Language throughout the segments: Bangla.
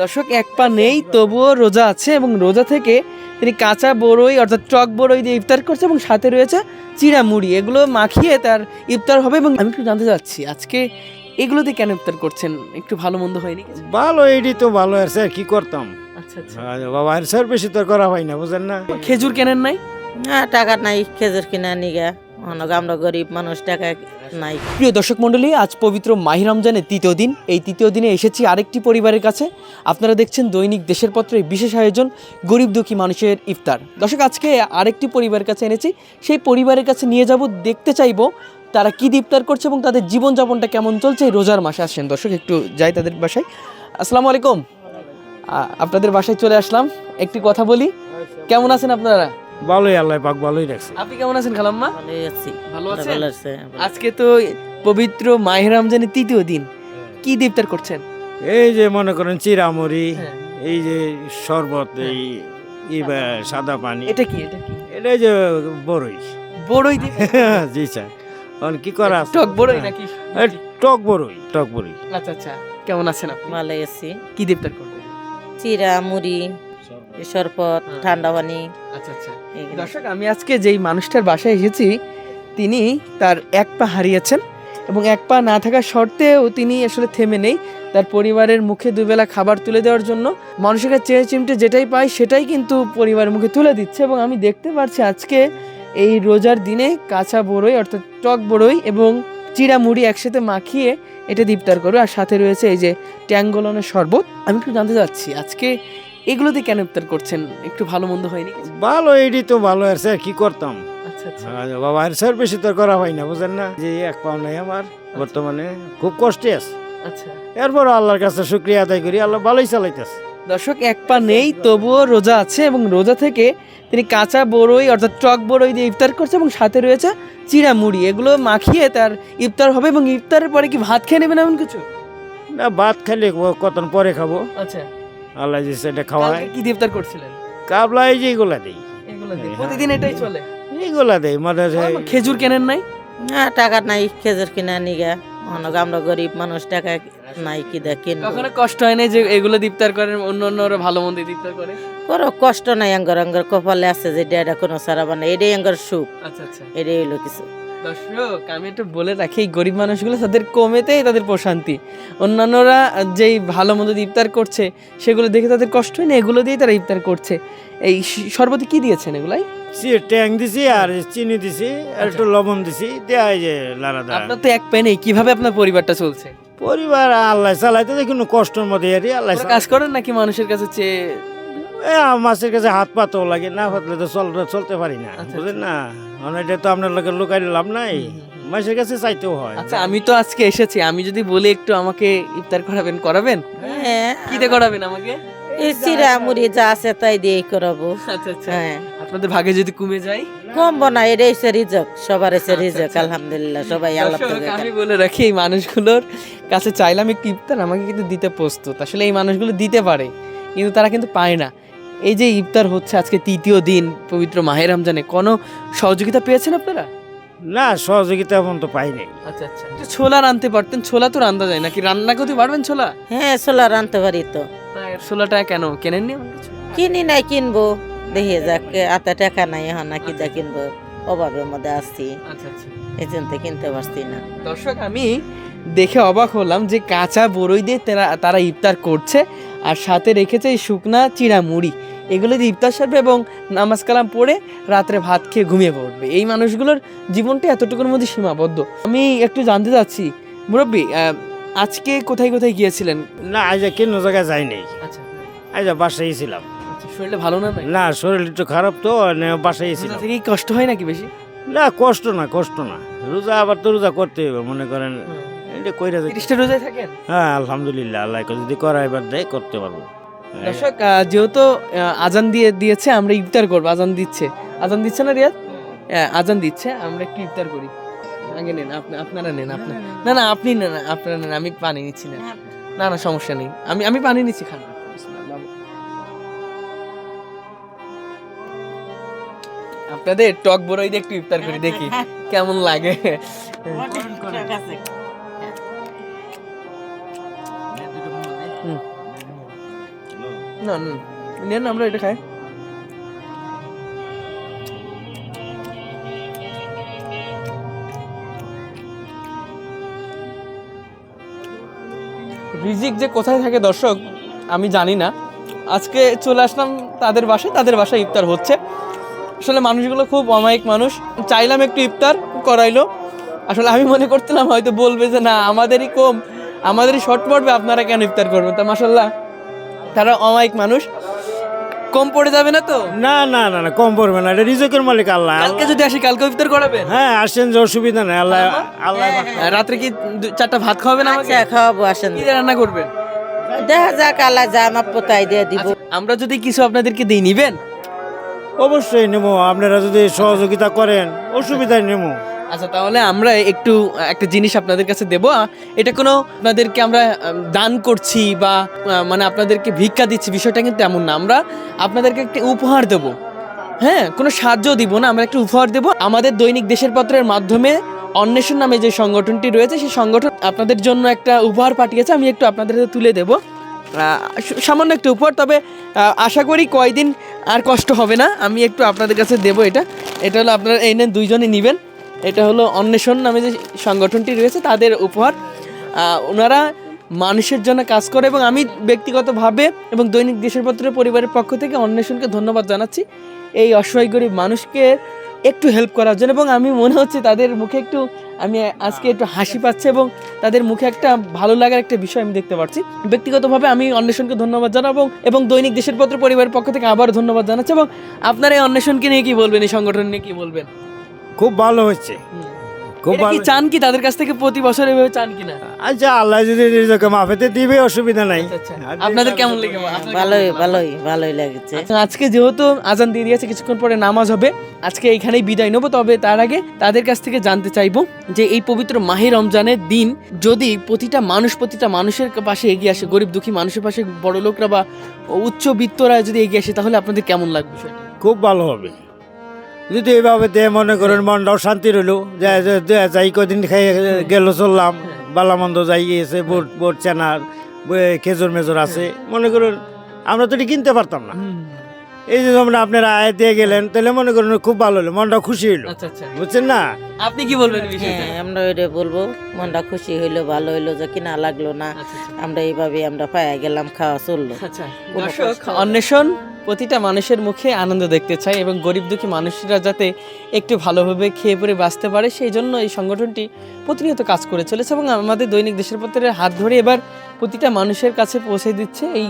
দর্শক এক পা নেই তবুও রোজা আছে এবং রোজা থেকে তিনি কাঁচা বড়ই অর্থাৎ টক বড়ই দিয়ে ইফতার করছে এবং সাথে রয়েছে চিড়া মুড়ি, এগুলো মাখিয়ে তার ইফতার হবে। এবং আমি একটু জানতে চাচ্ছি আজকে এগুলো দিয়ে কেন ইফতার করছেন? একটু ভালো মন্দ হয়নি কিছু? ভালো এইটি তো ভালো আছে, কি করতাম আচ্ছা আচ্ছা, বাবা স্যার বেশি তো করা হয় না, বুঝেন না। খেজুর কেনেন নাই? না, টাকা নাই খেজুর কিনা নিগা অনেক, আমরা গরিব মানুষ, টাকা নাই। প্রিয় দর্শক মণ্ডলী, আজ পবিত্র মাহি রমজানের তৃতীয় দিন। এই তৃতীয় দিনে এসেছি আরেকটি পরিবারের কাছে। আপনারা দেখছেন দৈনিক দেশের পত্রের বিশেষ আয়োজন গরিব দুঃখী মানুষের ইফতার। দর্শক আজকে আরেকটি পরিবারের কাছে এনেছি, সেই পরিবারের কাছে নিয়ে যাব, দেখতে চাইবো তারা কী ইফতার করছে এবং তাদের জীবনযাপনটা কেমন চলছে এই রোজার মাসে। আসেন দর্শক, একটু যাই তাদের বাসায়। আসসালামু আলাইকুম, আপনাদের বাসায় চলে আসলাম, একটি কথা বলি। কেমন আছেন আপনারা? ভালোই, আল্লাহ পাক ভালোই রাখছে। আপনি কেমন আছেন খালাম্মা? ভালোই আছি। ভালো আছেন? ভালো আছে। আজকে তো পবিত্র মাহি রমজানের তৃতীয় দিন, কি ইফতার করছেন? এই যে মনে করেন চিরামুড়ি, হ্যাঁ। এই যে শরবত, এই সাদা পানি, এটা কি এটা কি? এটা এই যে বড়ই। বড়ই দিয়ে জি স্যার, কি করা আছে? টক বড়ই নাকি? এই টক বড়ই, টক বড়ই। আচ্ছা আচ্ছা, কেমন আছেন আপনি? ভালোই আছি। কি ইফতার করবেন? চিরা মুড়ি, শরবত, ঠান্ডা পানি। আচ্ছা আচ্ছা, এগুলো। দর্শক আমি আজকে যেই মানুষটার বাসায় এসেছি, তিনি তার এক পা হারিয়েছেন এবং এক পা না থাকা সত্ত্বেও তিনি আসলে থেমে নেই। তার পরিবারের মুখে দুবেলা খাবার তুলে দেওয়ার জন্য মানুষের কাছে চেয়ে চিমটে যেটাই পায় সেটাই কিন্তু পরিবারের মুখে তুলে দিচ্ছে। এবং আমি দেখতে পাচ্ছি আজকে এই রোজার দিনে কাঁচা বড়ই অর্থাৎ টক বড়ই এবং চিড়া মুড়ি একসাথে মাখিয়ে এটা ইফতার করবে, আর সাথে রয়েছে এই যে ট্যাঙ্গলনের শরবত। আমি একটু জানতে চাচ্ছি আজকে এগুলো দিয়ে কেন ইফতার করছেন? একটু ভালো মন্দ হয়নি কিছু? ভালো এইটি তো ভালো আছে, কি করতাম আচ্ছা আচ্ছা, বাবা স্যার বেশি তো করা হয় না, বুঝেন না। যে এক পাও নাই আমার বর্তমানে, খুব কষ্টে আছে। আচ্ছা। এরপর আল্লাহর কাছে শুকরিয়া আদায় করি, আল্লাহ ভালোই চালাইতেছে। দর্শক এক পা নেই তবুও রোজা আছে এবং রোজা থেকে তিনি কাঁচা বড়ই অর্থাৎ টক বড়ই দিয়ে ইফতার করছে এবং সাথে রয়েছে চিড়া মুড়ি, এগুলো মাখিয়ে তার ইফতার হবে। এবং ইফতারের পরে কি ভাত খেয়ে নেবেন এমন কিছু? না, ভাত খাইলে কতক্ষণ পরে খাবো, আচ্ছা, আল্লাহ যে সেটা খাওয়ায়। কালকে কি দিয়ে ইফতার করছিলেন? কাবলা এই যে এগুলা দেই, এগুলো দিয়ে হ্যাঁ। প্রতিদিন এটাই চলে? এগুলা দেই মানে খেজুর কেনেন নাই? না, টাকা নাই খেজুর কিনা নিগা অনেক, আমরা গরিব মানুষ, টাকা নাই কি দা কিনবো। কখনো কষ্ট হয় না যে এগুলো দিয়ে ইফতার করেন, অন্য অন্যরা ভালো মন্দ দিয়ে ইফতার করে? কোনো কষ্ট নাই, আঙ্গর আঙ্গর কপালে আছে যে এটা কোনো সারা বানা, এটাই আঙ্গর সুখ, আচ্ছা আচ্ছা, এটাই হইলো কিছু। দর্শক আমি একটু বলে রাখি, এই গরিব মানুষগুলো তাদের কমেতেই তাদের প্রশান্তি। অন্যান্যরা যেই ভালো মন্দ দিয়ে ইফতার করছে সেগুলো দেখে তাদের কষ্ট হয় না, এগুলো দিয়ে তারা ইফতার করছে। এই শরবতে কি দিয়েছেন এগুলাই? ট্যাং দিছি আর চিনি দিছি আর একটু লবণ দিছি, দেয়া এই যে লাড়া দেয়া। আপনার তো এক পেনেই, কিভাবে আপনার পরিবারটা চলছে? পরিবার আল্লাহ চালাইতে কোনো কষ্টের মধ্যে এরি আল্লাহ আপনারা কাজ করেন নাকি মানুষের কাছে চেয়ে? মাছের কাছে হাত পাতও লাগে না, পাতলে তো চলতে পারি না, আচ্ছা, বুঝলেন না। এটা তো আপনার লোকের লুকাই লাভ নাই, মাছের কাছে চাইতেও হয়। আচ্ছা, আমি তো আজকে এসেছি, আমি যদি বলি একটু আমাকে ইফতার করাবেন? হ্যাঁ, কিতে করাবেন আমাকে? এই চিরা মুড়ি যা আছে তাই দিয়েই করাবো। আচ্ছা আচ্ছা, হ্যাঁ, আপনাদের ভাগে যদি কমে যায়? কমবো না, এটাই হচ্ছে রিজক, সবার হচ্ছে রিজক, আলহামদুলিল্লাহ, সবাই আল্লাহ দর্শক, থেকে। আমি বলে রাখি এই মানুষগুলোর কাছে চাইলাম একটু ইফতার, আমাকে কিন্তু দিতে প্রস্তুত। আসলে এই মানুষগুলো দিতে পারে কিন্তু তারা কিন্তু পায় না। এই যে ইফতার হচ্ছে আজকে তৃতীয় দিন পবিত্র মাহে রমজানে, কোনো সহযোগিতা পেয়েছেন আপনারা? না, সহযোগিতা এমন তো পাই নাই। আচ্ছা আচ্ছা, ছোলা রানতে পারতেন, ছোলা তো রান্না যায় নাকি? রান্না করতে পারবেন ছোলা? হ্যাঁ, ছোলা রানতে পারি তো। ছোলাটা কেন কেনেননি এমন কিছু? কিনি নাই, কিনবো, দেখি যাক, হাতে টাকা নাই এখন, নাকি যা কিনবো, অভাবের মধ্যে আসছি, আচ্ছা আচ্ছা, এই জন্য কিনতে পারছি না। দর্শক আমি দেখে অবাক হলাম যে কাঁচা বড়ই দিয়ে তারা ইফতার করছে আর সাথে রেখেছে এই শুকনা চিড়া মুড়ি, এগুলো দিয়ে ইফতার সারবে এবং নামাজ কালাম পড়ে রাত্রে ভাত খেয়ে ঘুমিয়ে পড়বে। এই মানুষগুলোর জীবনটা এতটুকুর মধ্যে সীমাবদ্ধ। আমি একটু জানতে চাচ্ছি মুরব্বী, আজকে কোথায় কোথায় গিয়েছিলেন? না, আজ কোনো জায়গায় যাই নাই, আচ্ছা আজ বাসায় ছিলাম। আচ্ছা, শরীরটা ভালো না? না, শরীর একটু খারাপ তো, বাসায় রোজা ছিলাম। থেকে কষ্ট হয় নাকি বেশি? না, কষ্ট না, রোজা আবার তো রোজা করতে হবে, মনে করেন এটা কইরা যাই। 30টা রোজায় থাকেন? হ্যাঁ, আলহামদুলিল্লাহ, আল্লাহ যদি করা এবার দেয় করতে পারবো। দর্শক যেহেতু আজান দিয়েছে, আমরা ইফতার করবো। আজান দিচ্ছে না রিয়াদ? আজান দিচ্ছে, আমরা একটু ইফতার করি। আগে নেন, আপনারা নেন, না আপনি নেন, আপনারা নেন, আমি পানি নিচ্ছি না। না সমস্যা নেই, আমি পানি নিচ্ছি, খান। আপনাদের টক বড়ই দিয়ে একটু ইফতার করি, দেখি কেমন লাগে। না না নেন আমরা এটা খাই। রিজিক যে কোথায় থাকে দর্শক আমি জানি না, আজকে চলে আসলাম তাদের বাসায় ইফতার হচ্ছে। আসলে মানুষগুলো খুব অমায়িক মানুষ, চাইলাম একটু ইফতার করাইলো। আসলে আমি মনে করছিলাম হয়তো বলবে যে না আমাদেরই কম, আমাদেরই শর্ট পড়বে, আপনারা কেন ইফতার করবেন। তা মাশাল্লাহ তারা অমায়িক মানুষ, কম পড়ে যাবে না তো? না না না না, কম পড়বে না, এটা রিজিকের মালিক আল্লাহ। কালকে যদি আসি কালকে ইফতার করাবেন? হ্যাঁ আসেন, যে অসুবিধা নেই, আল্লাহ আল্লাহ। রাত্রে কি 4টা ভাত খাওয়াবেন আমাকে? আচ্ছা খাওয়াবো, আসেন। কি রান্না করবেন? দেখা যাক, আল্লাহ যা মাপ তাই দিয়ে দিব। আচ্ছা, আমরা যদি কিছু আপনাদেরকে দিই নিবেন? অবশ্যই নেবো, আপনারা যদি সহযোগিতা করেন অসুবিধা নেবো। আচ্ছা তাহলে আমরা একটু একটা জিনিস আপনাদের কাছে দেব। এটা কোনো আপনাদেরকে আমরা দান করছি বা মানে আপনাদেরকে ভিক্ষা দিচ্ছি, বিষয়টা কিন্তু এমন না। আমরা আপনাদেরকে একটা উপহার দেব, হ্যাঁ, কোনো সাহায্য দিব না, আমরা একটা উপহার দেব। আমাদের দৈনিক দেশের পত্রের মাধ্যমে অন্বেষণ নামে যে সংগঠনটি রয়েছে, সেই সংগঠন আপনাদের জন্য একটা উপহার পাঠিয়েছে, আমি একটু আপনাদের হাতে তুলে দেব। সামান্য একটা উপহার, তবে আশা করি কয়দিন আর কষ্ট হবে না। আমি একটু আপনাদের কাছে দেব। এটা হলো আপনারা এই নেন, দুইজনই নেবেন। এটা হলো অন্বেষণ নামে যে সংগঠনটি রয়েছে তাদের উপহার। ওনারা মানুষের জন্য কাজ করে এবং আমি ব্যক্তিগতভাবে এবং দৈনিক দেশের পত্রের পরিবারের পক্ষ থেকে অন্বেষণকে ধন্যবাদ জানাচ্ছি এই অসহায় গরিব মানুষকে একটু হেল্প করার জন্য। এবং আমি মনে হচ্ছে তাদের মুখে একটু, আমি আজকে একটু হাসি পাচ্ছে এবং তাদের মুখে একটা ভালো লাগার একটা বিষয় আমি দেখতে পাচ্ছি। ব্যক্তিগতভাবে আমি অন্বেষণকে ধন্যবাদ জানাবো এবং দৈনিক দেশের পত্র পরিবারের পক্ষ থেকে আবার ধন্যবাদ জানাচ্ছি। এবং আপনারা এই অন্বেষণকে নিয়ে কি বলবেন, এই সংগঠন নিয়ে কি বলবেন? খুব ভালো হচ্ছে, খুব এটা কি ভালো। চান কি তাদের কাছ থেকে প্রতি বছর এভাবে চান কিনা? আচ্ছা আল্লাহ যদি রিজিক মাফেতে দিবে অসুবিধা নাই। আচ্ছা, আপনাদের কেমন লেগে? ভালোই লাগছে। আজকে যেহেতু আজান দিয়ে দিয়েছে, কিছুক্ষণ পরে নামাজ হবে, আজকে এইখানেই বিদায় নেবো। তবে তার আগে তাদের কাছ থেকে জানতে চাইবো যে এই পবিত্র মাহে রমজানের দিন যদি প্রতিটা মানুষের পাশে এগিয়ে আসে, গরিব দুঃখী মানুষের পাশে বড় লোকরা বা উচ্চবিত্তরা যদি এগিয়ে আসে, তাহলে আপনাদের কেমন লাগবে? খুব ভালো হবে যদি এইভাবে দিয়ে মনে করেন মনটাও শান্তি রইল। যাই কদিন খাই গেল চললাম, বালা মন্দ যাই গিয়েছে, বোট চেনার খেজুর মেজর আছে, মনে করুন আমরা তো এটি কিনতে পারতাম না। এই যে যেমন আপনারা আয় দিয়ে গেলেন, তাহলে মনে করুন খুব ভালো হলো, মনটা খুশি হইলো। আচ্ছা আচ্ছা, বুঝছেন না? আপনি কি বলবেন এই বিষয়টা? হ্যাঁ, আমরা ওইটা বলবো, মনটা খুশি হইলো, ভালো হইলো, যে কিনা লাগলো না। আচ্ছা, আচ্ছা। আমরা এইভাবে আমরা পায়া গেলাম, খাওয়া চললো। আচ্ছা, কোনো দর্শক, কষ্ট হবে না। অন্বেষণ প্রতিটা মানুষের মুখে আনন্দ দেখতে চায় এবং গরিব দুঃখী মানুষরা যাতে একটু ভালোভাবে খেয়ে পরে বাঁচতে পারে, সেই জন্য এই সংগঠনটি প্রতিনিয়ত কাজ করে চলেছে এবং আমাদের দৈনিক দেশের পত্রের হাত ধরে এবার প্রতিটা মানুষের কাছে পৌঁছে দিচ্ছে এই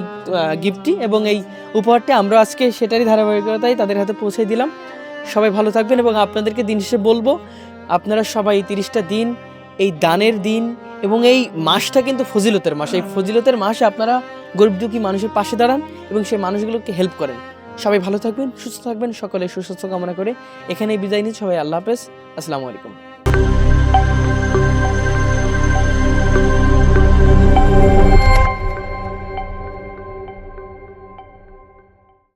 গিফটটি এবং এই উপহারটি। আমরা আজকে সেটারই ধারাবাহিকতায় তাদের হাতে পৌঁছে দিলাম। সবাই ভালো থাকবেন এবং আপনাদেরকে দিন শেষে বলবো, আপনারা সবাই 30টা দিন, এই দানের দিন এবং এই মাসটা কিন্তু ফজিলতের মাস। এই ফজিলতের মাসে আপনারা গরিব দুঃখী মানুষের পাশে দাঁড়ান এবং সেই মানুষগুলোকে হেল্প করেন। সবাই ভালো থাকবেন, সুস্থ থাকবেন, সকলে সুস্বাস্থ্য কামনা করে এখানেই বিদায় নিচ্ছি। সবাই আল্লাহ হাফেজ, আসসালামু আলাইকুম।